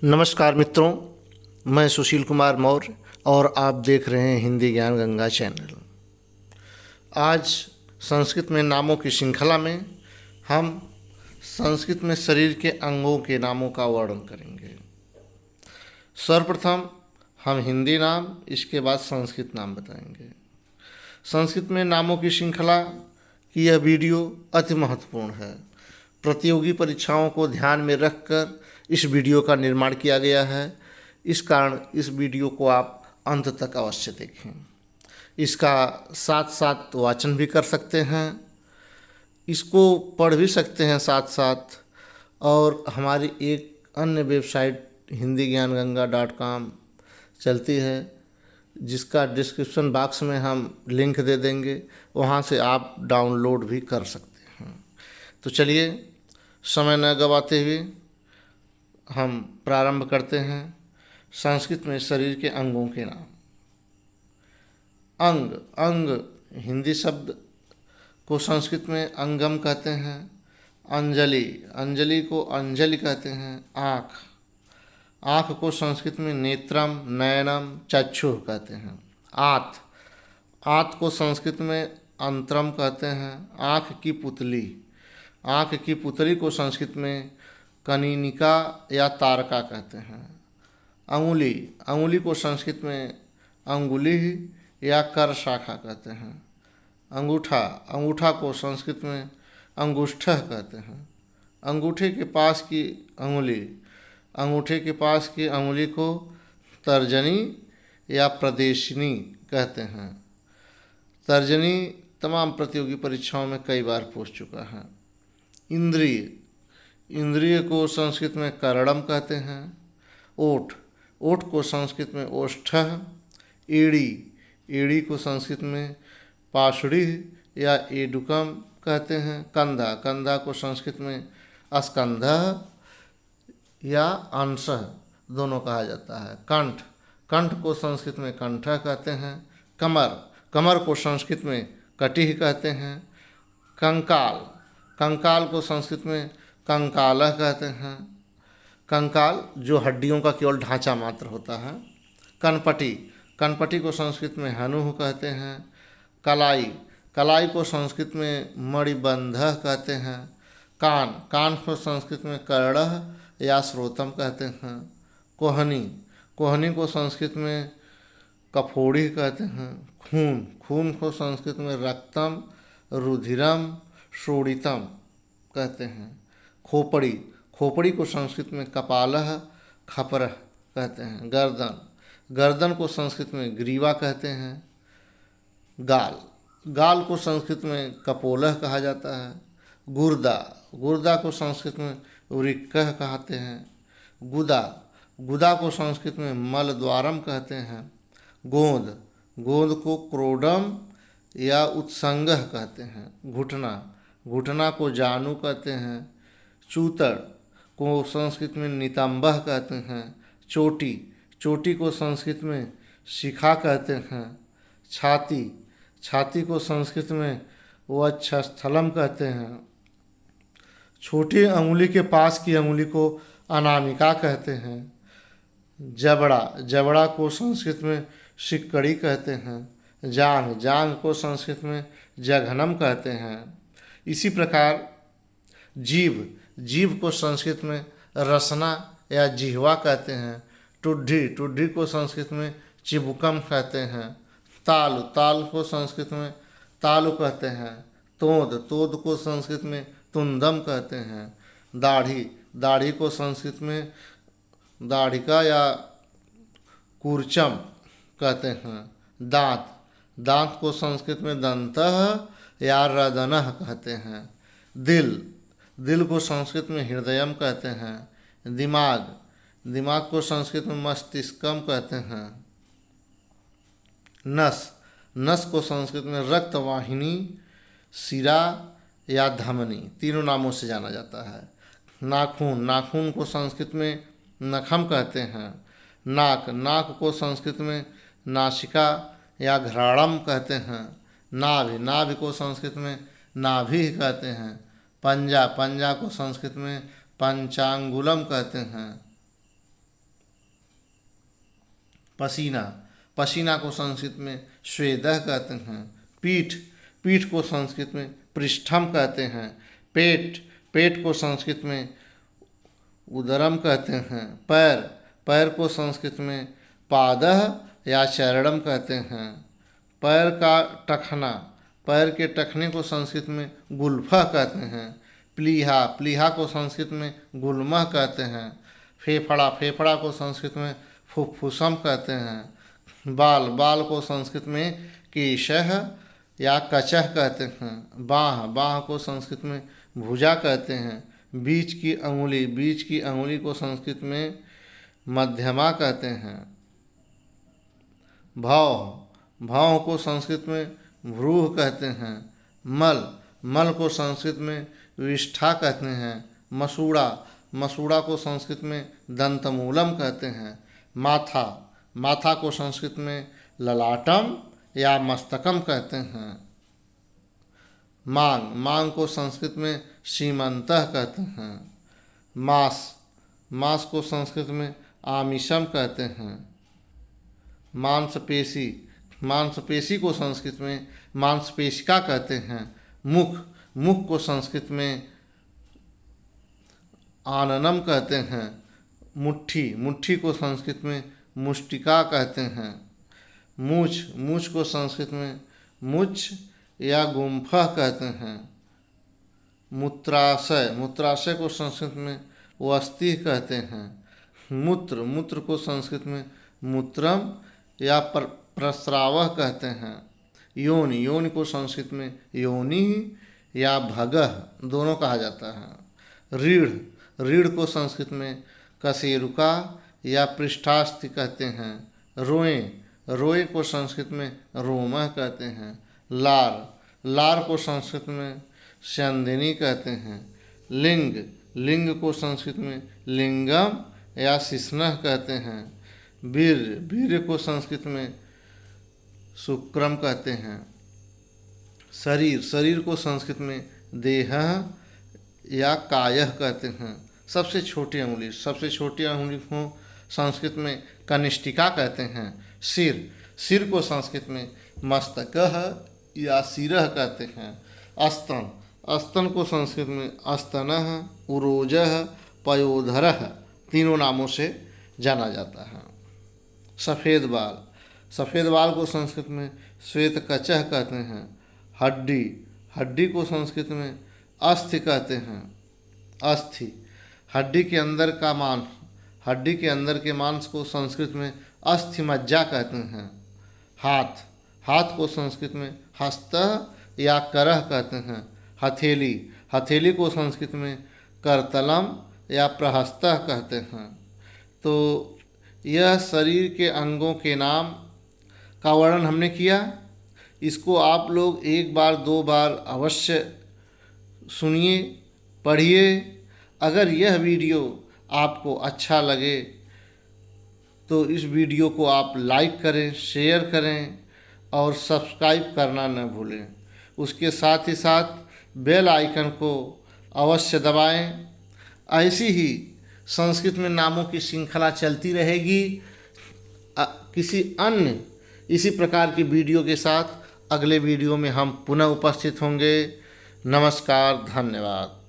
नमस्कार मित्रों, मैं सुशील कुमार मौर्य और आप देख रहे हैं हिंदी ज्ञान गंगा चैनल। आज संस्कृत में नामों की श्रृंखला में हम संस्कृत में शरीर के अंगों के नामों का वर्णन करेंगे। सर्वप्रथम हम हिंदी नाम, इसके बाद संस्कृत नाम बताएंगे। संस्कृत में नामों की श्रृंखला की यह वीडियो अति महत्वपूर्ण है। प्रतियोगी परीक्षाओं को ध्यान में रखकर इस वीडियो का निर्माण किया गया है। इस कारण इस वीडियो को आप अंत तक अवश्य देखें। इसका साथ साथ वाचन भी कर सकते हैं, इसको पढ़ भी सकते हैं साथ साथ। और हमारी एक अन्य वेबसाइट hindigyanganga.com चलती है, जिसका डिस्क्रिप्शन बॉक्स में हम लिंक दे देंगे, वहाँ से आप डाउनलोड भी कर सकते हैं। तो चलिए समय न गवाते हुए हम प्रारंभ करते हैं। संस्कृत में शरीर के अंगों के नाम। अंग, अंग हिंदी शब्द को संस्कृत में अंगम कहते हैं। अंजलि, अंजलि को अंजलि कहते हैं। आँख, आँख को संस्कृत में नेत्रम, नयनम, चक्षुः कहते हैं। आँत, आँत को संस्कृत में अंतरम कहते हैं। आँख की पुतली, आँख की पुतली को संस्कृत में कनीनिका या तारका कहते हैं। अंगुली, अंगुली को संस्कृत में अंगुली या कर शाखा कहते हैं। अंगूठा, अंगूठा को संस्कृत में अंगुष्ठः कहते हैं। अंगूठे के पास की अंगुली, अंगूठे के पास की अंगुली को तर्जनी या प्रदेशिनी कहते हैं। तर्जनी तमाम प्रतियोगी परीक्षाओं में कई बार पूछ चुका है। इंद्रिय, इंद्रिय को संस्कृत में करड़म कहते हैं। ओठ, ओठ को संस्कृत में ओष्ठः। एड़ी, एड़ी को संस्कृत में पाशुड़ी या एडुकम कहते हैं। कंधा, कंधा को संस्कृत में स्कंधः या अंशः दोनों कहा जाता है। कंठ, कंठ को संस्कृत में कंठः कहते हैं। कमर, कमर को संस्कृत में कटिह कहते हैं। कंकाल, कंकाल को संस्कृत में कंकालः कहते हैं। कंकाल जो हड्डियों का केवल ढांचा मात्र होता है। कनपटी, कनपटी को संस्कृत में हनुः कहते हैं। कलाई, कलाई को संस्कृत में मणिबंधः कहते हैं। कान, कान को संस्कृत में कर्णः या श्रोतम कहते हैं। कोहनी, कोहनी को संस्कृत में कफोड़ी कहते हैं। खून, खून को संस्कृत में रक्तम, रुधिरम, शोणितम कहते हैं। खोपड़ी, खोपड़ी को संस्कृत में कपालः, खपरः कहते हैं। गर्दन, गर्दन को संस्कृत में ग्रीवा कहते हैं। गाल, गाल को संस्कृत में कपोलः कहा जाता है। गुर्दा, गुर्दा को संस्कृत में वृक्कः कहते हैं। गुदा, गुदा को संस्कृत में मलद्वारम कहते हैं। गोंद, गोंद को क्रोडम या उत्संगः कहते हैं। घुटना, घुटना को जानु कहते हैं। चूतड़ को संस्कृत में नितंबः कहते हैं। चोटी, चोटी को संस्कृत में शिखा कहते हैं। छाती, छाती को संस्कृत में वक्षस्थलम कहते हैं। छोटी अंगुली के पास की अंगुली को अनामिका कहते हैं। जबड़ा, जबड़ा को संस्कृत में शिक्कड़ी कहते हैं। जांघ, जांघ को संस्कृत में जघनम कहते हैं। इसी प्रकार जीभ, जीभ को संस्कृत में रसना या जिह्वा कहते हैं। टुड्डी, टुड्डी को संस्कृत में चिबुकम कहते हैं। तालु, ताल को संस्कृत में तालु कहते हैं। तोंद, तोद को संस्कृत में तुंदम कहते हैं। दाढ़ी, दाढ़ी को संस्कृत में दाढ़िका या कूर्चम कहते हैं। दांत, दांत को संस्कृत में दंतः या रदनः कहते हैं। दिल, दिल को संस्कृत में हृदयम कहते हैं। दिमाग, दिमाग को संस्कृत में मस्तिष्कम कहते हैं। नस, नस को संस्कृत में रक्तवाहिनी, शिरा या धमनी तीनों नामों से जाना जाता है। नाखून, नाखून को संस्कृत में नखम कहते हैं। नाक, नाक को संस्कृत में नासिका या घ्राणम कहते हैं। नाभि, नाभि को संस्कृत में नाभि कहते हैं। पंजा, पंजा को संस्कृत में पंचांगुलम कहते हैं। पसीना, पसीना को संस्कृत में स्वेदः कहते हैं। पीठ, पीठ को संस्कृत में पृष्ठम कहते हैं। पेट, पेट को संस्कृत में उदरम कहते हैं। पैर, पैर को संस्कृत में पादः या चरणम कहते हैं। पैर का टखना, पैर के टखने को संस्कृत में गुल्फः कहते हैं। प्लीहा, प्लीहा को संस्कृत में गुल्मः कहते हैं। फेफड़ा, फेफड़ा को संस्कृत में फुफ्फुसम कहते हैं। बाल, बाल को संस्कृत में केशः या कचह कहते हैं। बाँह, बाँह को संस्कृत में भुजा कहते हैं। बीच की अंगुली, बीच की अंगुली को संस्कृत में मध्यमा कहते हैं। भौं, भौं को संस्कृत में भ्रूः कहते हैं। मल, मल को संस्कृत में विष्ठा कहते हैं। मसूड़ा, मसूड़ा को संस्कृत में दंतमूलम कहते हैं। माथा, माथा को संस्कृत में ललाटम या मस्तकम कहते हैं। मांग, मांग को संस्कृत में सीमंतः कहते हैं। मांस, मांस को संस्कृत में आमिषम कहते हैं। मांसपेशी, मांसपेशी को संस्कृत में मांसपेशिका कहते हैं। मुख, मुख को संस्कृत में आननम कहते हैं। मुट्ठी, मुट्ठी को संस्कृत में मुष्टिका कहते हैं। मूछ, मूछ को संस्कृत में मुच्छ या गुम्फः कहते हैं। मूत्राशय, मूत्राशय को संस्कृत में वस्ति कहते हैं। मूत्र, मूत्र को संस्कृत में मूत्रम या प्रस्रावः कहते हैं। योनि, योनि को संस्कृत में योनि या भगः दोनों कहा जाता है। रीढ़, रीढ़ को संस्कृत में कशेरुका या पृष्ठास्थि कहते हैं। रोएं, रोए को संस्कृत में रोमः कहते हैं। लार, लार को संस्कृत में स्यंदिनी कहते हैं। लिंग, लिंग को संस्कृत में लिंगम या शिश्नः कहते हैं। वीर्य, वीर्य को संस्कृत में शुक्रम कहते हैं। शरीर, शरीर को संस्कृत में देहः या कायः कहते हैं। सबसे छोटी अंगुली, सबसे छोटी अंगुली को संस्कृत में कनिष्ठिका कहते हैं। सिर, सिर को संस्कृत में मस्तकः या सिरः कहते हैं। स्तन, स्तन को संस्कृत में स्तनः, उरोजः, पयोधरः तीनों नामों से जाना जाता है। सफ़ेद बाल, सफ़ेद बाल को संस्कृत में श्वेत कचह कहते हैं। हड्डी, हड्डी को संस्कृत में अस्थि कहते हैं। अस्थि, हड्डी के अंदर का मांस, हड्डी के अंदर के मांस को संस्कृत में अस्थि मज्जा कहते हैं। हाथ, हाथ को संस्कृत में हस्तः या करः कहते हैं। हथेली, हथेली को संस्कृत में करतलम या प्रहस्तः कहते हैं। तो यह शरीर के अंगों के नाम का वर्णन हमने किया। इसको आप लोग एक बार दो बार अवश्य सुनिए, पढ़िए। अगर यह वीडियो आपको अच्छा लगे तो इस वीडियो को आप लाइक करें, शेयर करें और सब्सक्राइब करना न भूलें। उसके साथ ही साथ बेल आइकन को अवश्य दबाएं। ऐसी ही संस्कृत में नामों की श्रृंखला चलती रहेगी। किसी अन्य इसी प्रकार की वीडियो के साथ अगले वीडियो में हम पुनः उपस्थित होंगे। नमस्कार, धन्यवाद।